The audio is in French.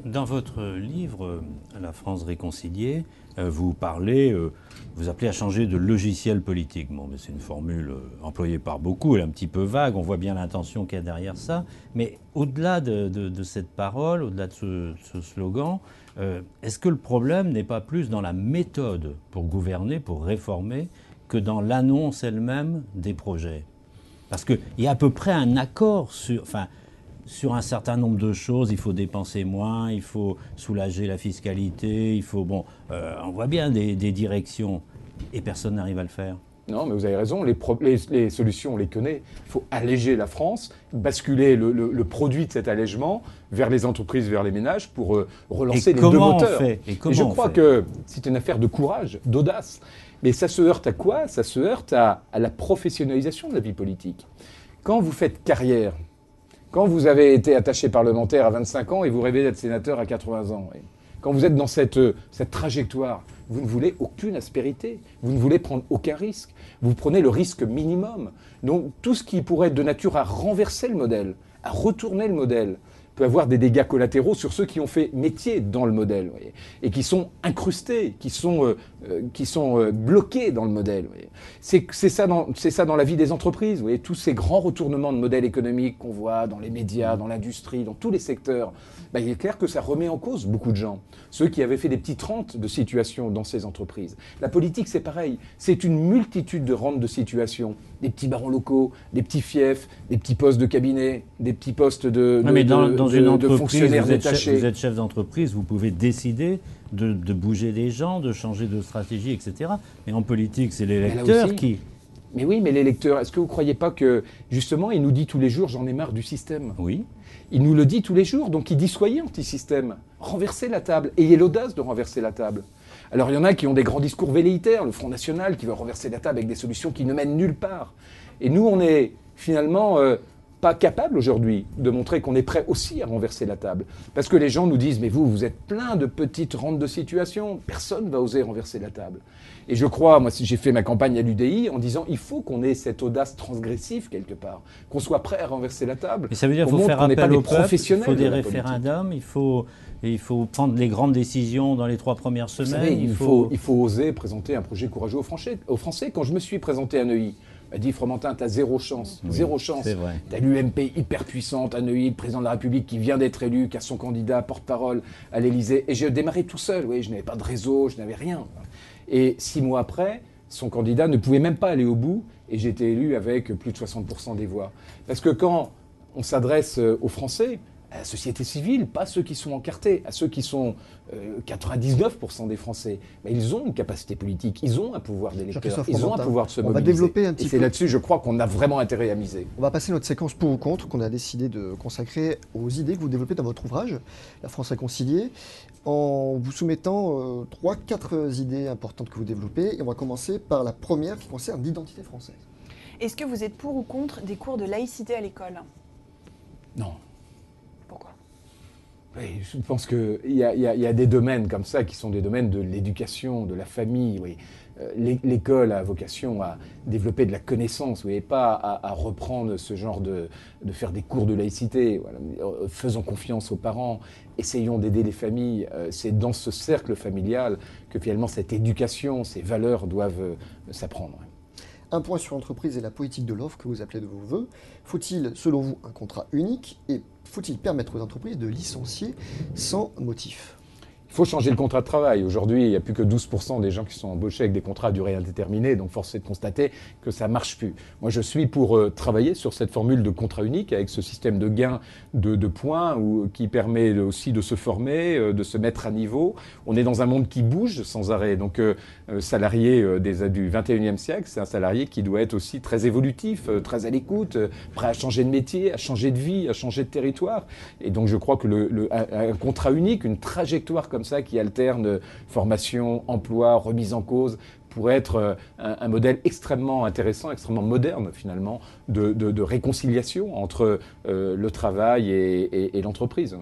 Dans votre livre, La France réconciliée, vous parlez, vous appelez à changer de logiciel politique. Bon, mais c'est une formule employée par beaucoup, elle est un petit peu vague, on voit bien l'intention qu'il y a derrière ça. Mais au-delà de cette parole, au-delà de ce slogan, est-ce que le problème n'est pas plus dans la méthode pour gouverner, pour réformer, que dans l'annonce elle-même des projets? Parce qu'il y a à peu près un accord sur un certain nombre de choses. Il faut dépenser moins, il faut soulager la fiscalité, il faut... Bon, on voit bien des directions et personne n'arrive à le faire. Non, mais vous avez raison, les solutions, on les connaît. Il faut alléger la France, basculer le produit de cet allègement vers les entreprises, vers les ménages, pour relancer les deux moteurs. Et je crois que c'est une affaire de courage, d'audace. Mais ça se heurte à quoi? Ça se heurte à la professionnalisation de la vie politique. Quand vous faites carrière, quand vous avez été attaché parlementaire à 25 ans et vous rêvez d'être sénateur à 80 ans, quand vous êtes dans cette trajectoire, vous ne voulez aucune aspérité, vous ne voulez prendre aucun risque, vous prenez le risque minimum. Donc tout ce qui pourrait être de nature à renverser le modèle, à retourner le modèle, peut avoir des dégâts collatéraux sur ceux qui ont fait métier dans le modèle, voyez, et qui sont incrustés, qui sont bloqués dans le modèle. C'est ça dans la vie des entreprises. Voyez, tous ces grands retournements de modèle économique qu'on voit dans les médias, dans l'industrie, dans tous les secteurs, il est clair que ça remet en cause beaucoup de gens. Ceux qui avaient fait des petites rentes de situation dans ces entreprises. La politique, c'est pareil. C'est une multitude de rentes de situation. Des petits barons locaux, des petits fiefs, des petits postes de cabinet, des petits postes de fonctionnaires détachés. Vous êtes chef d'entreprise, vous pouvez décider de bouger des gens, de changer de stratégie, etc. Mais en politique, c'est l'électeur qui... Mais oui, mais l'électeur, est-ce que vous ne croyez pas que, justement, il nous dit tous les jours, j'en ai marre du système? Oui. Il nous le dit tous les jours, donc il dit soyez anti-système, renversez la table, ayez l'audace de renverser la table. Alors il y en a qui ont des grands discours velléitaires, le Front National qui veut renverser la table avec des solutions qui ne mènent nulle part. Et nous, on est finalement pas capable aujourd'hui de montrer qu'on est prêt aussi à renverser la table. Parce que les gens nous disent, mais vous êtes plein de petites rentes de situation, personne ne va oser renverser la table. Et je crois, moi j'ai fait ma campagne à l'UDI en disant, il faut qu'on ait cette audace transgressive quelque part, qu'on soit prêt à renverser la table. Mais ça veut dire qu'il faut faire appel au peuple, il faut des référendums, il faut prendre les grandes décisions dans les 3 premières semaines. Vous savez, il faut oser présenter un projet courageux aux Français. Quand je me suis présenté à Neuilly, m'a dit Fromentin, t'as zéro chance, oui, zéro chance. T'as l'UMP hyper puissante à Neuilly, le président de la République qui vient d'être élu, qui a son candidat porte-parole à l'Élysée. Et j'ai démarré tout seul, oui, je n'avais pas de réseau, je n'avais rien. Et 6 mois après, son candidat ne pouvait même pas aller au bout et j'ai été élu avec plus de 60% des voix. Parce que quand on s'adresse aux Français, à la société civile, pas ceux qui sont encartés, à ceux qui sont 99% des Français. Ils ont une capacité politique, ils ont un pouvoir d'électeur, ils ont un pouvoir de se mobiliser. On va développer un petit peu. Et c'est là-dessus, je crois qu'on a vraiment intérêt à miser. On va passer notre séquence pour ou contre qu'on a décidé de consacrer aux idées que vous développez dans votre ouvrage, La France réconciliée, en vous soumettant 3-4 idées importantes que vous développez. Et on va commencer par la première qui concerne l'identité française. Est-ce que vous êtes pour ou contre des cours de laïcité à l'école? Non. Pourquoi? Oui, je pense qu'il y a des domaines comme ça qui sont des domaines de l'éducation, de la famille. Oui. L'école a vocation à développer de la connaissance, oui, et pas à reprendre ce genre de faire des cours de laïcité. Voilà. Faisons confiance aux parents, essayons d'aider les familles. C'est dans ce cercle familial que finalement cette éducation, ces valeurs doivent s'apprendre. Un point sur l'entreprise et la politique de l'offre que vous appelez de vos voeux. Faut-il, selon vous, un contrat unique et faut-il permettre aux entreprises de licencier sans motif? Il faut changer le contrat de travail. Aujourd'hui, il n'y a plus que 12% des gens qui sont embauchés avec des contrats à durée indéterminée, donc force est de constater que ça ne marche plus. Moi, je suis pour travailler sur cette formule de contrat unique avec ce système de gain de points qui permet aussi de se former, de se mettre à niveau. On est dans un monde qui bouge sans arrêt. Donc, salarié du 21e siècle, c'est un salarié qui doit être aussi très évolutif, très à l'écoute, prêt à changer de métier, à changer de vie, à changer de territoire. Et donc, je crois que un contrat unique, une trajectoire comme ça qui alterne formation, emploi, remise en cause, pourrait être un modèle extrêmement intéressant, extrêmement moderne finalement, de réconciliation entre le travail et l'entreprise.